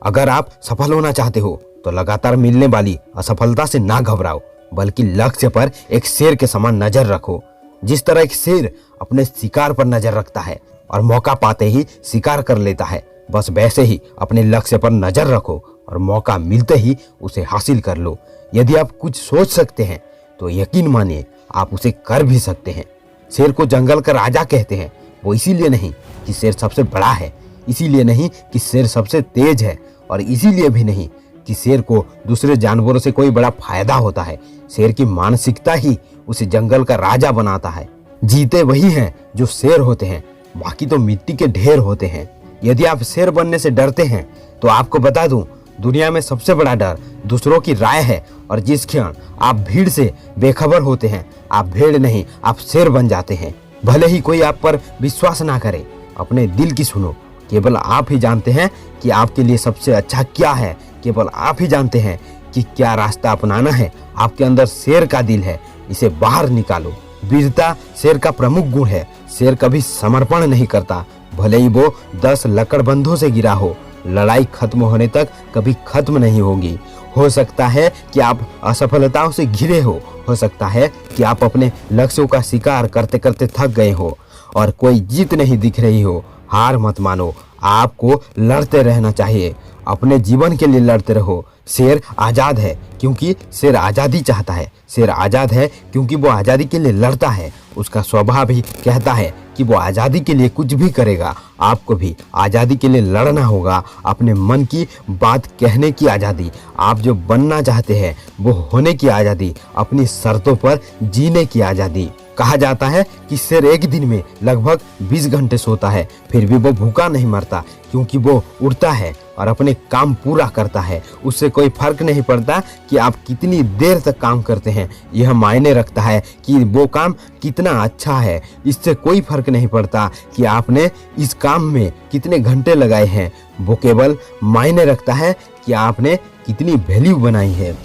अगर आप सफल होना चाहते हो तो लगातार मिलने वाली असफलता से ना घबराओ, बल्कि लक्ष्य पर एक शेर के समान नजर रखो। जिस तरह एक शेर अपने शिकार पर नजर रखता है और मौका पाते ही शिकार कर लेता है, बस वैसे ही अपने लक्ष्य पर नजर रखो और मौका मिलते ही उसे हासिल कर लो। यदि आप कुछ सोच सकते हैं तो यकीन मानिए आप उसे कर भी सकते हैं। शेर को जंगल का राजा कहते हैं, वो इसीलिए नहीं कि शेर सबसे बड़ा है, इसीलिए नहीं कि शेर सबसे तेज है, और इसीलिए भी नहीं कि शेर को दूसरे जानवरों से कोई बड़ा फायदा होता है। शेर की मानसिकता ही उसे जंगल का राजा बनाता है। जीते वही हैं जो शेर होते हैं, बाकी तो मिट्टी के ढेर होते हैं। यदि आप शेर बनने से डरते हैं तो आपको बता दूं, दुनिया में सबसे बड़ा डर दूसरों की राय है, और जिस क्षण आप भीड़ से बेखबर होते हैं, आप भेड़ नहीं आप शेर बन जाते हैं। भले ही कोई आप पर विश्वास ना करे, अपने दिल की सुनो। केवल आप ही जानते हैं कि आपके लिए सबसे अच्छा क्या है। केवल आप ही जानते हैं कि क्या रास्ता अपनाना है। आपके अंदर शेर का दिल है, इसे बाहर निकालो। वीरता शेर का प्रमुख गुण है। शेर कभी समर्पण नहीं करता, भले ही वो 10 लकड़बंधों से गिरा हो। लड़ाई खत्म होने तक कभी खत्म नहीं होगी। हो सकता है कि आप असफलताओं से घिरे हो सकता है कि आप अपने लक्ष्यों का शिकार करते करते थक गए हो और कोई जीत नहीं दिख रही हो। हार मत मानो, आपको लड़ते रहना चाहिए। अपने जीवन के लिए लड़ते रहो। शेर आज़ाद है क्योंकि शेर आज़ादी चाहता है। शेर आज़ाद है क्योंकि वो आज़ादी के लिए लड़ता है। उसका स्वभाव भी कहता है कि वो आज़ादी के लिए कुछ भी करेगा। आपको भी आज़ादी के लिए लड़ना होगा। अपने मन की बात कहने की आज़ादी, आप जो बनना चाहते हैं वो होने की आज़ादी, अपनी शर्तों पर जीने की आज़ादी। कहा जाता है कि शेर एक दिन में लगभग 20 घंटे सोता है, फिर भी वो भूखा नहीं मरता, क्योंकि वो उड़ता है और अपने काम पूरा करता है। उससे कोई फर्क नहीं पड़ता कि आप कितनी देर तक काम करते हैं, यह मायने रखता है कि वो काम कितना अच्छा है। इससे कोई फर्क नहीं पड़ता कि आपने इस काम में कितने घंटे लगाए हैं। वो केवल मायने रखता है कि आपने कितनी वैल्यू बनाई है।